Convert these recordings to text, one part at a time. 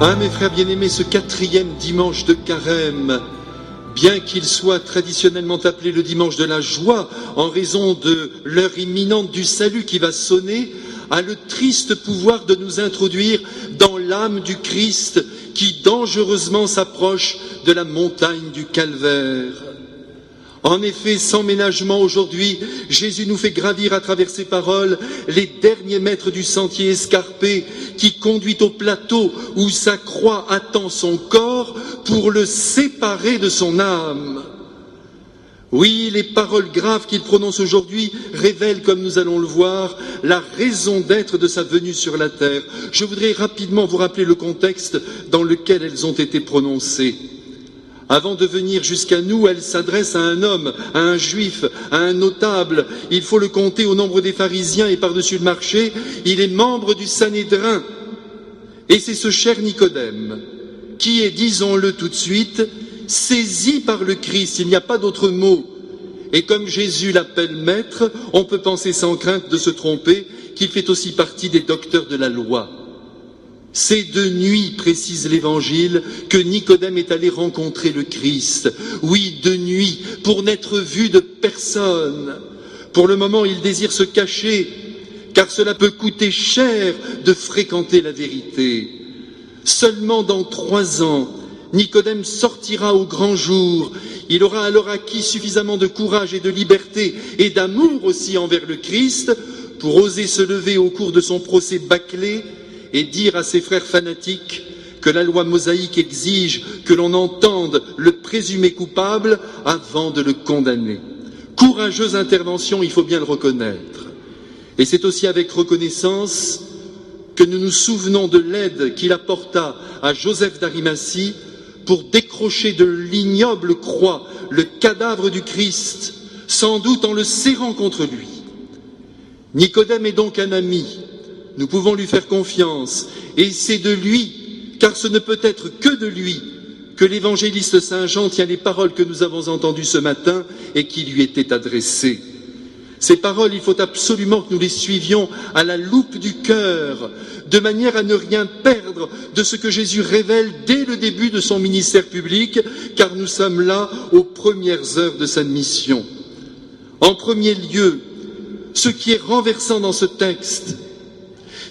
Ah, mes frères bien-aimés, ce 4e dimanche de Carême, bien qu'il soit traditionnellement appelé le dimanche de la joie, en raison de l'heure imminente du salut qui va sonner, a le triste pouvoir de nous introduire dans l'âme du Christ qui dangereusement s'approche de la montagne du Calvaire. En effet, sans ménagement aujourd'hui, Jésus nous fait gravir à travers ses paroles les derniers mètres du sentier escarpé qui conduit au plateau où sa croix attend son corps pour le séparer de son âme. Oui, les paroles graves qu'il prononce aujourd'hui révèlent, comme nous allons le voir, la raison d'être de sa venue sur la terre. Je voudrais rapidement vous rappeler le contexte dans lequel elles ont été prononcées. Avant de venir jusqu'à nous, elle s'adresse à un homme, à un juif, à un notable. Il faut le compter au nombre des pharisiens et par-dessus le marché, il est membre du Sanhédrin. Et c'est ce cher Nicodème qui est, disons-le tout de suite, saisi par le Christ. Il n'y a pas d'autre mot. Et comme Jésus l'appelle maître, on peut penser sans crainte de se tromper qu'il fait aussi partie des docteurs de la loi. C'est de nuit, précise l'Évangile, que Nicodème est allé rencontrer le Christ. Oui, de nuit, pour n'être vu de personne. Pour le moment, il désire se cacher, car cela peut coûter cher de fréquenter la vérité. Seulement dans 3 ans, Nicodème sortira au grand jour. Il aura alors acquis suffisamment de courage et de liberté et d'amour aussi envers le Christ pour oser se lever au cours de son procès bâclé et dire à ses frères fanatiques que la loi mosaïque exige que l'on entende le présumé coupable avant de le condamner. Courageuse intervention, il faut bien le reconnaître. Et c'est aussi avec reconnaissance que nous nous souvenons de l'aide qu'il apporta à Joseph d'Arimathie pour décrocher de l'ignoble croix le cadavre du Christ, sans doute en le serrant contre lui. Nicodème est donc un ami. Nous pouvons lui faire confiance, et c'est de lui, car ce ne peut être que de lui, que l'évangéliste Saint Jean tient les paroles que nous avons entendues ce matin et qui lui étaient adressées. Ces paroles, il faut absolument que nous les suivions à la loupe du cœur, de manière à ne rien perdre de ce que Jésus révèle dès le début de son ministère public, car nous sommes là aux premières heures de sa mission. En premier lieu, ce qui est renversant dans ce texte,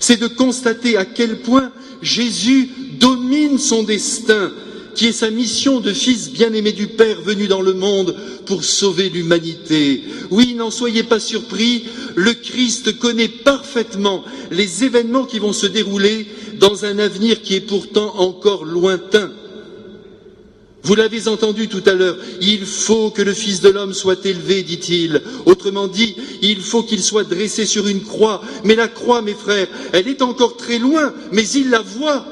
c'est de constater à quel point Jésus domine son destin, qui est sa mission de fils bien-aimé du Père venu dans le monde pour sauver l'humanité. Oui, n'en soyez pas surpris, le Christ connaît parfaitement les événements qui vont se dérouler dans un avenir qui est pourtant encore lointain. Vous l'avez entendu tout à l'heure, il faut que le Fils de l'homme soit élevé, dit-il. Autrement dit, il faut qu'il soit dressé sur une croix. Mais la croix, mes frères, elle est encore très loin, mais il la voit.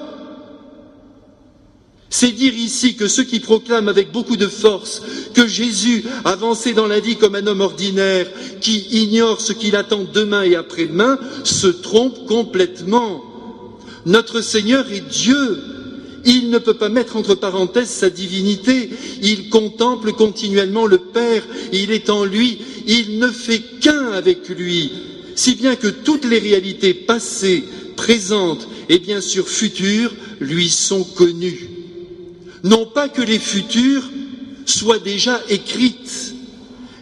C'est dire ici que ceux qui proclament avec beaucoup de force que Jésus avançait dans la vie comme un homme ordinaire, qui ignore ce qu'il attend demain et après-demain, se trompent complètement. Notre Seigneur est Dieu. Il ne peut pas mettre entre parenthèses sa divinité. Il contemple continuellement le Père. Il est en lui. Il ne fait qu'un avec lui. Si bien que toutes les réalités passées, présentes et bien sûr futures lui sont connues. Non pas que les futures soient déjà écrites,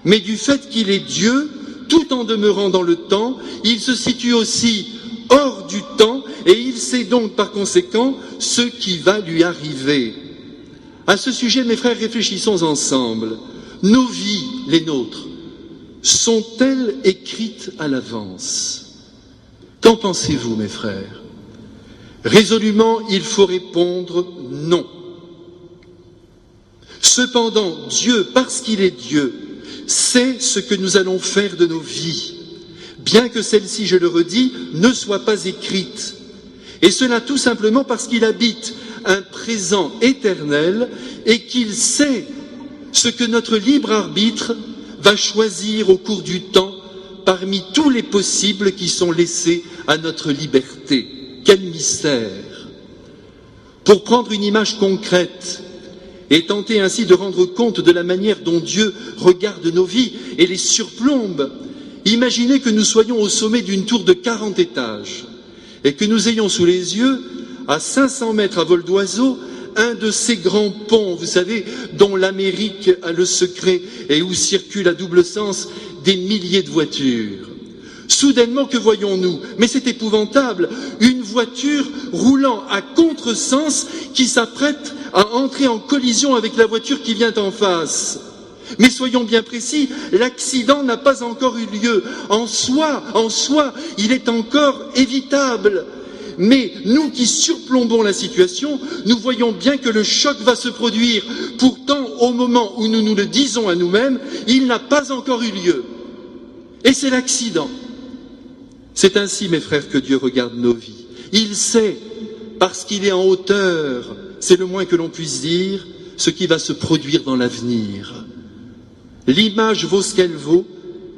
mais du fait qu'il est Dieu, tout en demeurant dans le temps, il se situe aussi hors du temps et il sait donc par conséquent ce qui va lui arriver. À ce sujet, mes frères, réfléchissons ensemble. Nos vies, les nôtres, sont-elles écrites à l'avance? Qu'en pensez-vous, mes frères? Résolument, il faut répondre non. Cependant, Dieu, parce qu'il est Dieu, sait ce que nous allons faire de nos vies, bien que celle-ci, je le redis, ne soit pas écrite. Et cela tout simplement parce qu'il habite un présent éternel et qu'il sait ce que notre libre arbitre va choisir au cours du temps parmi tous les possibles qui sont laissés à notre liberté. Quel mystère! Pour prendre une image concrète, et tenter ainsi de rendre compte de la manière dont Dieu regarde nos vies et les surplombe. Imaginez que nous soyons au sommet d'une tour de 40 étages et que nous ayons sous les yeux à 500 mètres à vol d'oiseau, un de ces grands ponts, vous savez, dont l'Amérique a le secret et où circulent à double sens des milliers de voitures. Soudainement, que voyons-nous? Mais c'est épouvantable, une voiture roulant à contresens qui s'apprête à entrer en collision avec la voiture qui vient en face. Mais soyons bien précis, l'accident n'a pas encore eu lieu. En soi, il est encore évitable. Mais nous qui surplombons la situation, nous voyons bien que le choc va se produire. Pourtant, au moment où nous nous le disons à nous-mêmes, il n'a pas encore eu lieu. Et c'est l'accident. C'est ainsi, mes frères, que Dieu regarde nos vies. Il sait, parce qu'il est en hauteur, c'est le moins que l'on puisse dire, ce qui va se produire dans l'avenir. L'image vaut ce qu'elle vaut,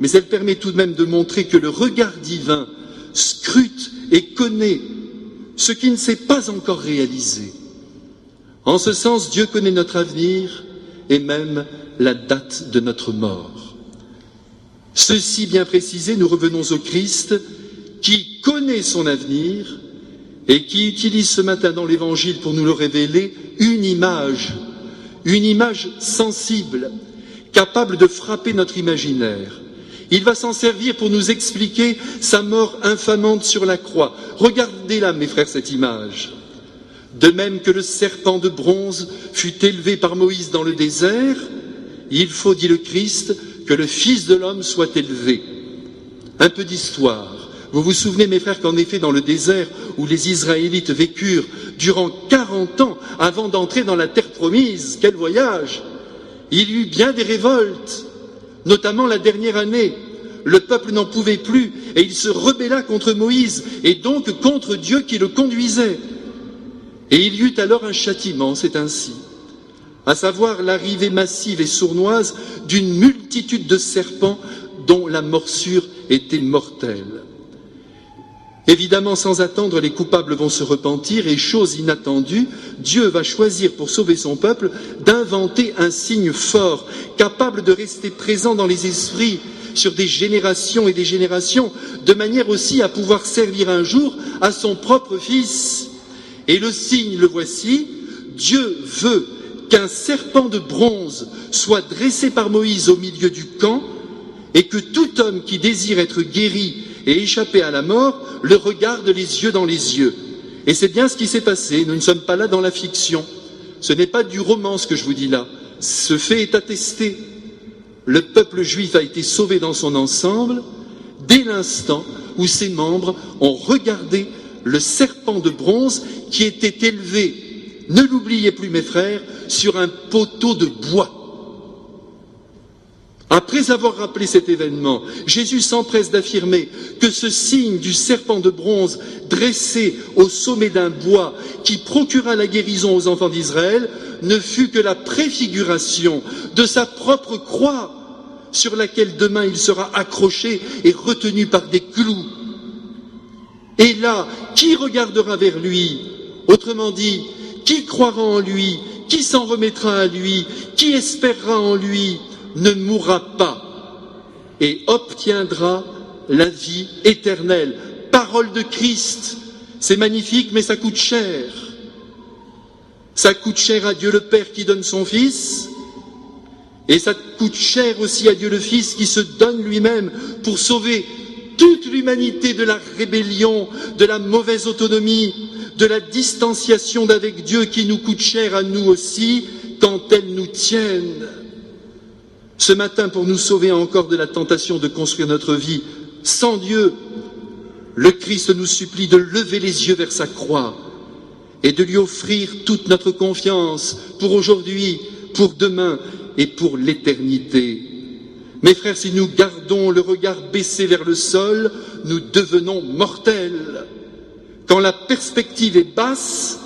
mais elle permet tout de même de montrer que le regard divin scrute et connaît ce qui ne s'est pas encore réalisé. En ce sens, Dieu connaît notre avenir et même la date de notre mort. Ceci bien précisé, nous revenons au Christ qui connaît son avenir et qui utilise ce matin dans l'Évangile pour nous le révéler une image sensible, capable de frapper notre imaginaire. Il va s'en servir pour nous expliquer sa mort infamante sur la croix. Regardez-la, mes frères, cette image. De même que le serpent de bronze fut élevé par Moïse dans le désert, il faut, dit le Christ, que le Fils de l'homme soit élevé. Un peu d'histoire. Vous vous souvenez, mes frères, qu'en effet, dans le désert où les Israélites vécurent durant 40 ans avant d'entrer dans la terre promise, quel voyage! Il y eut bien des révoltes, notamment la dernière année. Le peuple n'en pouvait plus et il se rebella contre Moïse et donc contre Dieu qui le conduisait. Et il y eut alors un châtiment, c'est ainsi, à savoir l'arrivée massive et sournoise d'une multitude de serpents dont la morsure était mortelle. Évidemment, sans attendre, les coupables vont se repentir et, chose inattendue, Dieu va choisir pour sauver son peuple d'inventer un signe fort, capable de rester présent dans les esprits sur des générations et des générations, de manière aussi à pouvoir servir un jour à son propre Fils. Et le signe, le voici, Dieu veut qu'un serpent de bronze soit dressé par Moïse au milieu du camp et que tout homme qui désire être guéri et échapper à la mort le regarde les yeux dans les yeux. Et c'est bien ce qui s'est passé, nous ne sommes pas là dans la fiction. Ce n'est pas du roman ce que je vous dis là, ce fait est attesté. Le peuple juif a été sauvé dans son ensemble dès l'instant où ses membres ont regardé le serpent de bronze qui était élevé, ne l'oubliez plus mes frères, sur un poteau de bois. Après avoir rappelé cet événement, Jésus s'empresse d'affirmer que ce signe du serpent de bronze dressé au sommet d'un bois qui procura la guérison aux enfants d'Israël ne fut que la préfiguration de sa propre croix sur laquelle demain il sera accroché et retenu par des clous. Et là, qui regardera vers lui? Autrement dit, qui croira en lui? Qui s'en remettra à lui? Qui espérera en lui? Ne mourra pas et obtiendra la vie éternelle. Parole de Christ, c'est magnifique, mais ça coûte cher. Ça coûte cher à Dieu le Père qui donne son Fils, et ça coûte cher aussi à Dieu le Fils qui se donne lui-même pour sauver toute l'humanité de la rébellion, de la mauvaise autonomie, de la distanciation d'avec Dieu qui nous coûte cher à nous aussi quand elle nous tienne. Ce matin, pour nous sauver encore de la tentation de construire notre vie sans Dieu, le Christ nous supplie de lever les yeux vers sa croix et de lui offrir toute notre confiance pour aujourd'hui, pour demain et pour l'éternité. Mes frères, si nous gardons le regard baissé vers le sol, nous devenons mortels. Quand la perspective est basse,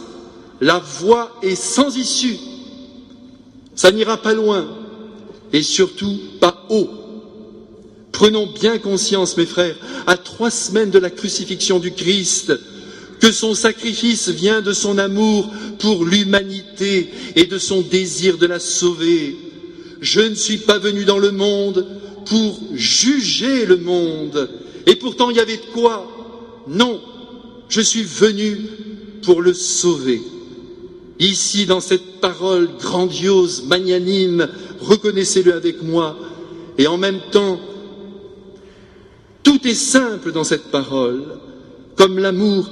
la voie est sans issue. Ça n'ira pas loin. Et surtout pas haut. Prenons bien conscience, mes frères, à 3 semaines de la crucifixion du Christ, que son sacrifice vient de son amour pour l'humanité et de son désir de la sauver. Je ne suis pas venu dans le monde pour juger le monde. Et pourtant, il y avait de quoi? Non, je suis venu pour le sauver. Ici, dans cette parole grandiose, magnanime, reconnaissez-le avec moi, et en même temps, tout est simple dans cette parole, comme l'amour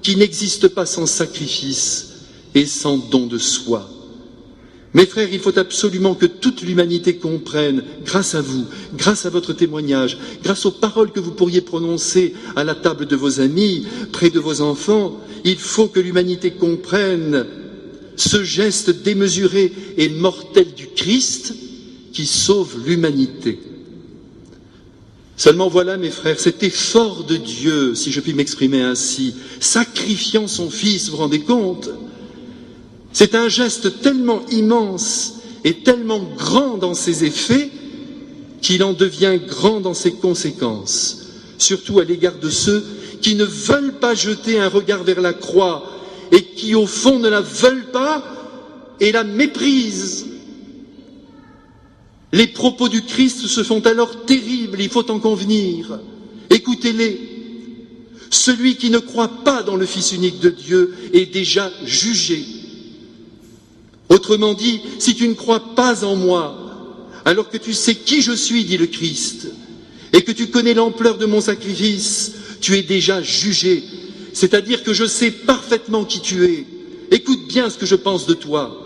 qui n'existe pas sans sacrifice et sans don de soi. Mes frères, il faut absolument que toute l'humanité comprenne, grâce à vous, grâce à votre témoignage, grâce aux paroles que vous pourriez prononcer à la table de vos amis, près de vos enfants, il faut que l'humanité comprenne ce geste démesuré et mortel du Christ qui sauve l'humanité. Seulement voilà, mes frères, cet effort de Dieu, si je puis m'exprimer ainsi, sacrifiant son Fils, vous vous rendez compte ? C'est un geste tellement immense et tellement grand dans ses effets qu'il en devient grand dans ses conséquences, surtout à l'égard de ceux qui ne veulent pas jeter un regard vers la croix et qui, au fond, ne la veulent pas et la méprisent. Les propos du Christ se font alors terribles, il faut en convenir. Écoutez-les. Celui qui ne croit pas dans le Fils unique de Dieu est déjà jugé. Autrement dit, si tu ne crois pas en moi, alors que tu sais qui je suis, dit le Christ, et que tu connais l'ampleur de mon sacrifice, tu es déjà jugé. C'est-à-dire que je sais parfaitement qui tu es. Écoute bien ce que je pense de toi.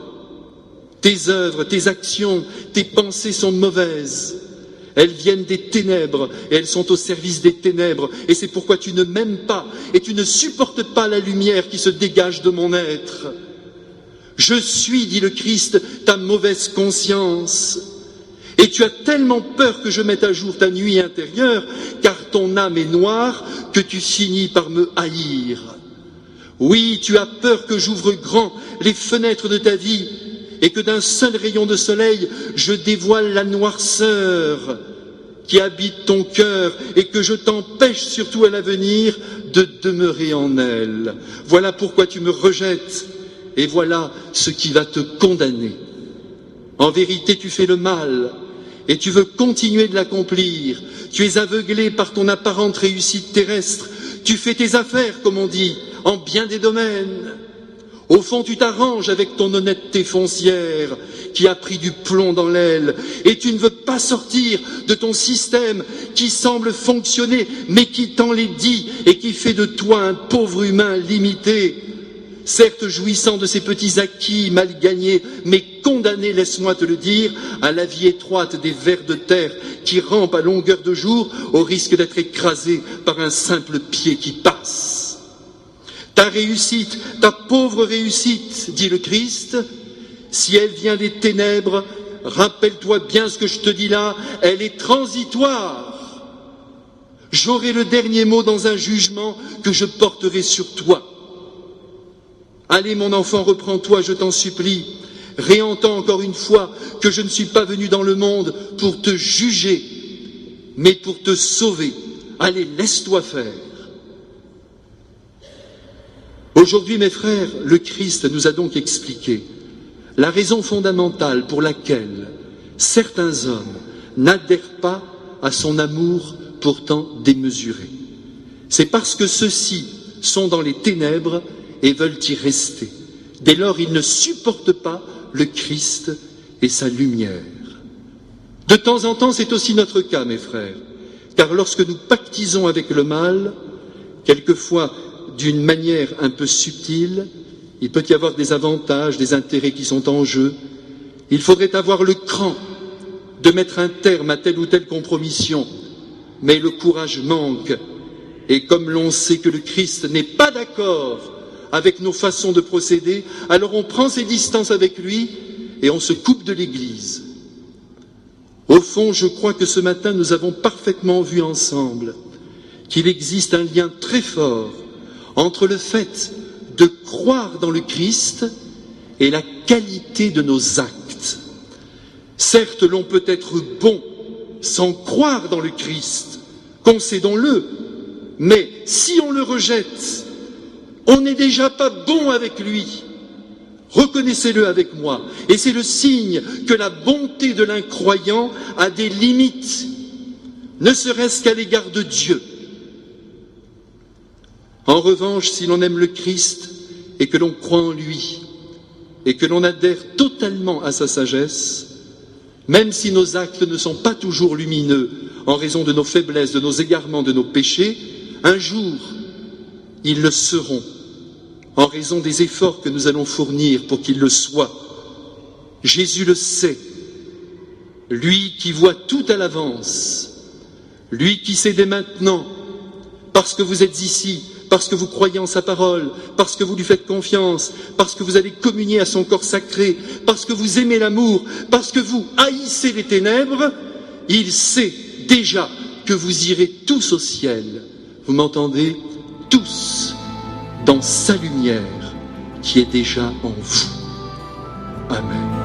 Tes œuvres, tes actions, tes pensées sont mauvaises. Elles viennent des ténèbres et elles sont au service des ténèbres. Et c'est pourquoi tu ne m'aimes pas et tu ne supportes pas la lumière qui se dégage de mon être. Je suis, dit le Christ, ta mauvaise conscience. Et tu as tellement peur que je mette à jour ta nuit intérieure, car ton âme est noire, que tu finis par me haïr. Oui, tu as peur que j'ouvre grand les fenêtres de ta vie, et que d'un seul rayon de soleil, je dévoile la noirceur qui habite ton cœur, et que je t'empêche surtout à l'avenir de demeurer en elle. Voilà pourquoi tu me rejettes, et voilà ce qui va te condamner. En vérité, tu fais le mal, et tu veux continuer de l'accomplir. Tu es aveuglé par ton apparente réussite terrestre. Tu fais tes affaires, comme on dit, en bien des domaines. Au fond, tu t'arranges avec ton honnêteté foncière qui a pris du plomb dans l'aile, et tu ne veux pas sortir de ton système qui semble fonctionner, mais qui t'enlaidit et qui fait de toi un pauvre humain limité. Certes jouissant de ces petits acquis mal gagnés, mais condamné, laisse-moi te le dire, à la vie étroite des vers de terre qui rampent à longueur de jour au risque d'être écrasé par un simple pied qui passe. Ta réussite, ta pauvre réussite, dit le Christ, si elle vient des ténèbres, rappelle-toi bien ce que je te dis là, elle est transitoire. J'aurai le dernier mot dans un jugement que je porterai sur toi. Allez, mon enfant, reprends-toi, je t'en supplie. Réentends encore une fois que je ne suis pas venu dans le monde pour te juger, mais pour te sauver. Allez, laisse-toi faire. Aujourd'hui, mes frères, le Christ nous a donc expliqué la raison fondamentale pour laquelle certains hommes n'adhèrent pas à son amour pourtant démesuré. C'est parce que ceux-ci sont dans les ténèbres et veulent y rester. Dès lors, ils ne supportent pas le Christ et sa lumière. De temps en temps, c'est aussi notre cas, mes frères, car lorsque nous pactisons avec le mal, quelquefois d'une manière un peu subtile, il peut y avoir des avantages, des intérêts qui sont en jeu. Il faudrait avoir le cran de mettre un terme à telle ou telle compromission, mais le courage manque. Et comme l'on sait que le Christ n'est pas d'accord avec nos façons de procéder, alors on prend ses distances avec lui et on se coupe de l'Église. Au fond, je crois que ce matin, nous avons parfaitement vu ensemble qu'il existe un lien très fort entre le fait de croire dans le Christ et la qualité de nos actes. Certes, l'on peut être bon sans croire dans le Christ, concédons-le, mais si on le rejette, on n'est déjà pas bon avec lui. Reconnaissez-le avec moi. Et c'est le signe que la bonté de l'incroyant a des limites, ne serait-ce qu'à l'égard de Dieu. En revanche, si l'on aime le Christ, et que l'on croit en lui, et que l'on adhère totalement à sa sagesse, même si nos actes ne sont pas toujours lumineux en raison de nos faiblesses, de nos égarements, de nos péchés, un jour, ils le seront en raison des efforts que nous allons fournir pour qu'ils le soient. Jésus le sait, lui qui voit tout à l'avance, lui qui sait dès maintenant, parce que vous êtes ici, parce que vous croyez en sa parole, parce que vous lui faites confiance, parce que vous allez communier à son corps sacré, parce que vous aimez l'amour, parce que vous haïssez les ténèbres, il sait déjà que vous irez tous au ciel. Vous m'entendez? Tous dans sa lumière qui est déjà en vous. Amen.